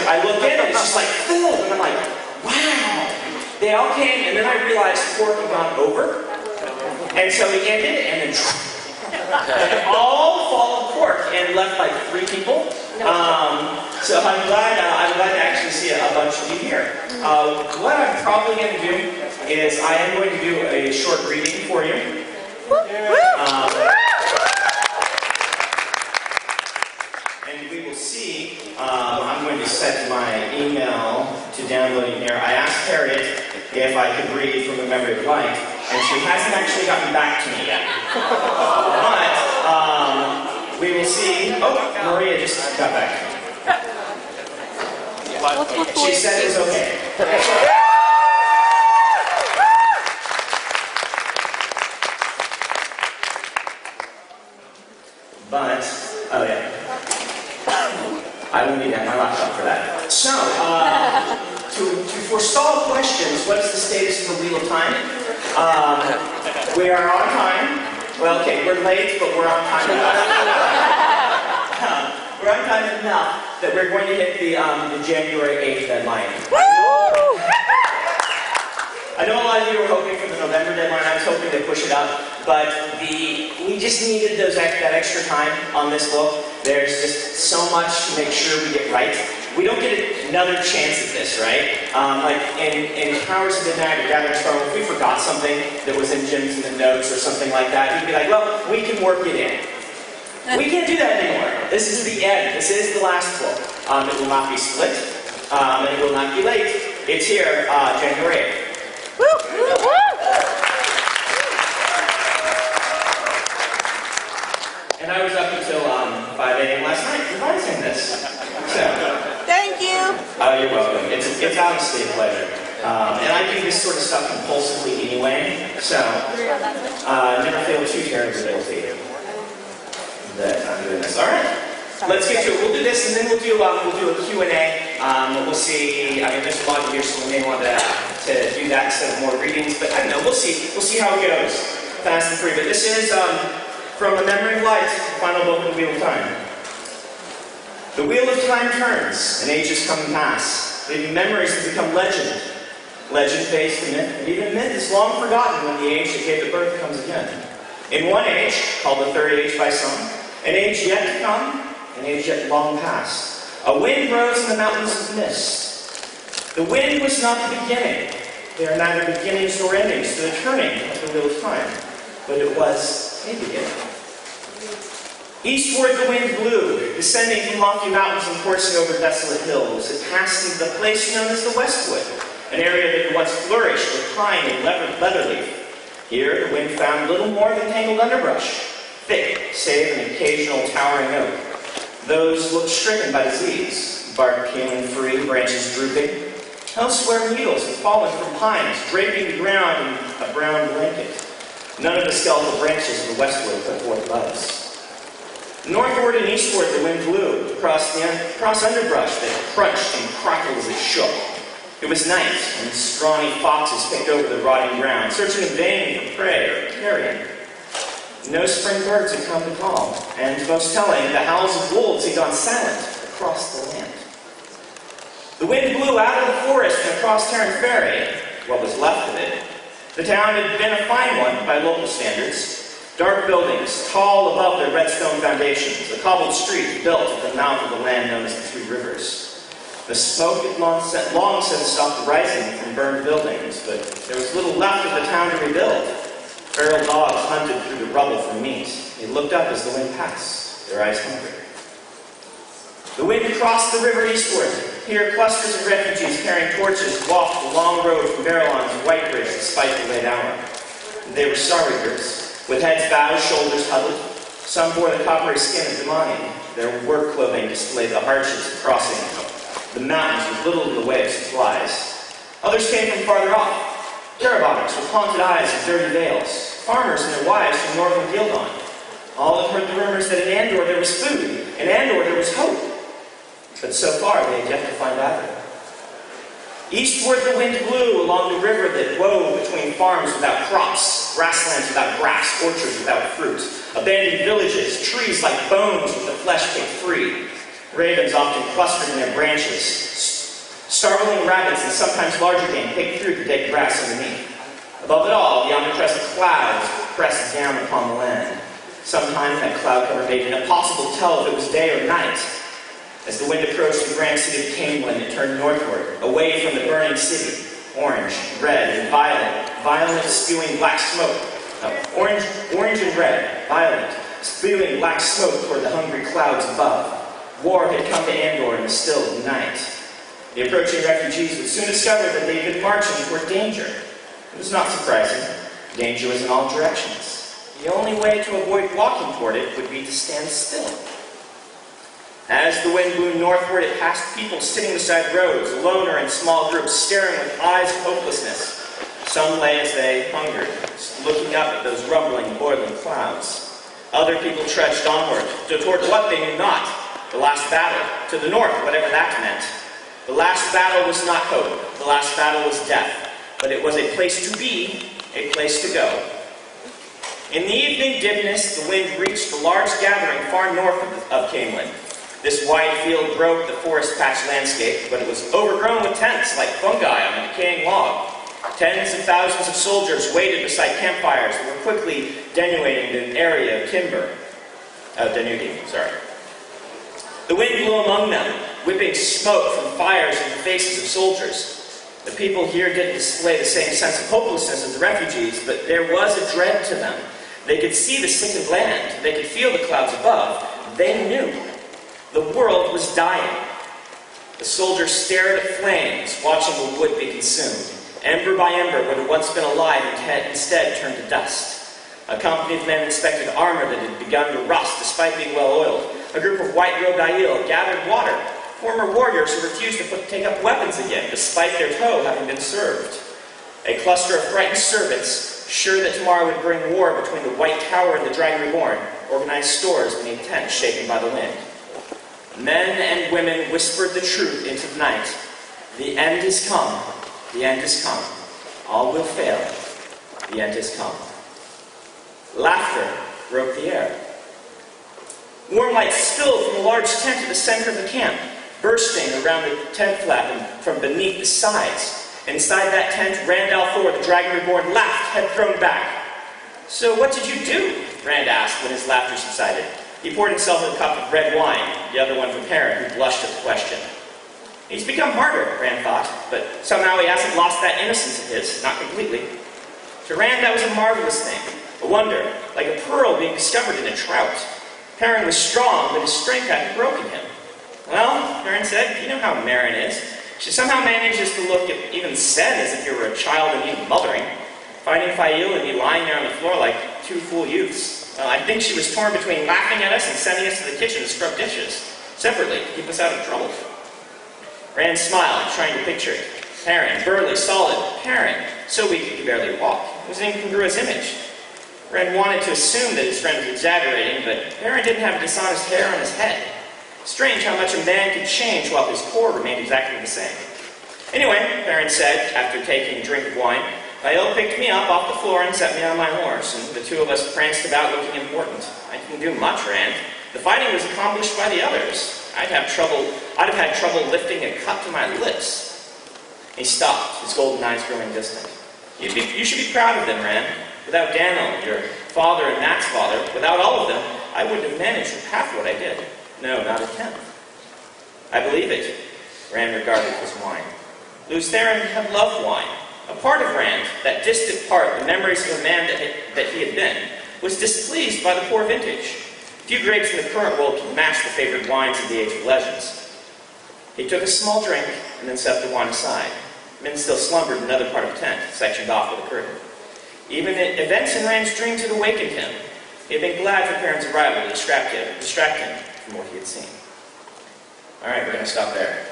I look in and it's just like filled, and I'm like, wow. They all came, and then I realized the cork had gone over, and so we ended, and then all full of cork, and left like 3 people. So I'm glad to actually see a bunch of you here. What I'm probably going to do is I am going to do a short reading for you. And we will see. I'm going to set my email to downloading here. I asked Harriet if I could read from the Memory of Light, and she hasn't actually gotten back to me yet. But we will see. Oh, Maria just got back. She said it was okay. But, oh yeah. I will need to have my laptop for that. So, to forestall questions, what is the status of the Wheel of Time? We are on time. Well, okay, we're late, but we're on time enough. We're on time enough that we're going to hit the January 8th deadline. I know a lot of you were hoping for the November deadline. I was hoping to push it up, but we just needed that extra time on this book. There's just so much to make sure we get right. We don't get another chance at this, right? Like in Powers of Midnight or Gathering Storm, if we forgot something that was in Jim's in the notes or something like that, he'd be like, well, we can work it in. We can't do that anymore. This is the end. This is the last book. It will not be split, and it will not be late. It's here, January 8th. Woo! And I was up until 5 a.m. last night revising this. So, thank you. Oh, you're welcome. It's obviously a pleasure. And I do this sort of stuff compulsively anyway, so never feel too terribly guilty that I'm doing this. All right, let's get to it. We'll do this, and then we'll do a Q&A. We'll see. I mean, there's a lot of here, so we may want to do that instead of more readings. But I don't know. We'll see. We'll see how it goes. Fast and free. But this is from The Memory of Light, the final book of the Wheel of Time. The wheel of time turns, and ages come and pass, leaving memories that become legend. Legend fades to myth, and even myth is long forgotten when the age that gave it birth comes again. In one age, called the third age by some, an age yet to come, an age yet long past, a wind rose in the mountains of mist. The wind was not the beginning. There are neither beginnings nor endings to the turning of the wheel of time, but it was a beginning. Eastward the wind blew, descending from lofty mountains and coursing over desolate hills. It passed into the place known as the Westwood, an area that once flourished with pine and leatherleaf. Here the wind found little more than tangled underbrush, thick save an occasional towering oak. Those looked stricken by disease, bark peeling free, branches drooping. Elsewhere needles had fallen from pines, draping the ground in a brown blanket. None of the skeletal branches of the Westwood put forth buds. Northward and eastward the wind blew, across underbrush that crunched and crackled as it shook. It was night, and scrawny foxes picked over the rotting ground, searching in vain for prey or carrion. No spring birds had come to call, and most telling, the howls of wolves had gone silent across the land. The wind blew out of the forest and across Tarrant Ferry, what was left of it. The town had been a fine one by local standards. Dark buildings, tall above their red stone foundations, a cobbled street built at the mouth of the land known as the Three Rivers. The smoke had long since stopped rising from burned buildings, but there was little left of the town to rebuild. Feral dogs hunted through the rubble for meat. They looked up as the wind passed, their eyes hungry. The wind crossed the river eastward. Here, clusters of refugees carrying torches walked the long road from Barrelon to Whitebridge despite the late hour. They were sorry groups. With heads bowed, shoulders huddled, some bore the coppery skin of Damani. Their work clothing displayed the hardships of crossing the mountains with little in the way of supplies. Others came from farther off, Carabonics with haunted eyes and dirty veils, farmers and their wives from northern Gildon. All had heard the rumors that in Andor there was food, in Andor there was hope. But so far they had yet to find either. Eastward the wind blew along the river that wove between farms without crops, grasslands without grass, orchards without fruit, abandoned villages, trees like bones with the flesh picked free. Ravens often clustered in their branches, Starveling rabbits and sometimes larger game picked through the dead grass underneath. Above it all, the omnipresent clouds pressed down upon the land. Sometimes that cloud cover made it impossible to tell if it was day or night. As the wind approached the grand city of Camelin, it turned northward, away from the burning city. Orange, red, and violet spewing black smoke. Orange and red, violet, spewing black smoke toward the hungry clouds above. War had come to Andor in the still of the night. The approaching refugees would soon discover that they had been marching toward danger. It was not surprising. Danger was in all directions. The only way to avoid walking toward it would be to stand still. As the wind blew northward, it passed people sitting beside roads, alone or in small groups, staring with eyes of hopelessness. Some lay as they hungered, looking up at those rumbling, boiling clouds. Other people trudged onward, toward what they knew not, the last battle, to the north, whatever that meant. The last battle was not hope, the last battle was death, but it was a place to be, a place to go. In the evening dimness, the wind reached a large gathering far north of Camelin. This wide field broke the forest-patched landscape, but it was overgrown with tents like fungi on a decaying log. Tens of thousands of soldiers waited beside campfires and were quickly denuding the area of timber. The wind blew among them, whipping smoke from fires in the faces of soldiers. The people here didn't display the same sense of hopelessness as the refugees, but there was a dread to them. They could see the sickened land. They could feel the clouds above. They knew. The world was dying. The soldiers stared at flames, watching the wood be consumed. Ember by ember, what had once been alive had instead turned to dust. A company of men inspected armor that had begun to rust despite being well-oiled. A group of white-robed Aiel gathered water, former warriors who refused to take up weapons again, despite their tow having been served. A cluster of frightened servants, sure that tomorrow would bring war between the White Tower and the Dragon Reborn, organized stores beneath tents shaken by the wind. Men and women whispered the truth into the night. The end is come. The end is come. All will fail. The end is come. Laughter broke the air. Warm light spilled from a large tent at the center of the camp, bursting around the tent flap and from beneath the sides. Inside that tent, Rand al'Thor, the Dragon Reborn, laughed, head thrown back. "So what did you do?" Rand asked when his laughter subsided. He poured himself a cup of red wine, the other one for Perrin, who blushed at the question. "He's become harder," Rand thought, but somehow he hasn't lost that innocence of his, not completely. To Rand, that was a marvelous thing, a wonder, like a pearl being discovered in a trout. Perrin was strong, but his strength hadn't broken him. "Well," Perrin said, "you know how Merrin is. She somehow manages to look even said as if you were a child in need of mothering. Finding Fail and you lying there on the floor like two fool youths. Well, I think she was torn between laughing at us and sending us to the kitchen to scrub dishes, separately, to keep us out of trouble." Rand smiled, trying to picture it. Perrin, burly, solid. Perrin, so weak he could barely walk. It was an incongruous image. Rand wanted to assume that his friend was exaggerating, but Perrin didn't have dishonest hair on his head. Strange how much a man could change while his core remained exactly the same. "Anyway," Perrin said, after taking a drink of wine, "Fael picked me up off the floor and set me on my horse, and the two of us pranced about looking important. I didn't do much, Rand. The fighting was accomplished by the others. I'd have had trouble lifting a cup to my lips." He stopped, his golden eyes growing distant. You should be proud of them, Rand. Without Daniel, your father and Matt's father, without all of them, I wouldn't have managed half what I did. No, not a tenth. "I believe it." Rand regarded his wine. Lews Therin had loved wine. A part of Rand, that distant part, the memories of the man that he had been, was displeased by the poor vintage. Few grapes in the current world can match the favorite wines of the Age of Legends. He took a small drink and then set the wine aside. Men still slumbered in another part of the tent, sectioned off with a curtain. Even events in Rand's dreams had awakened him. He had been glad for Perrin's arrival to distract him from what he had seen. All right, we're going to stop there.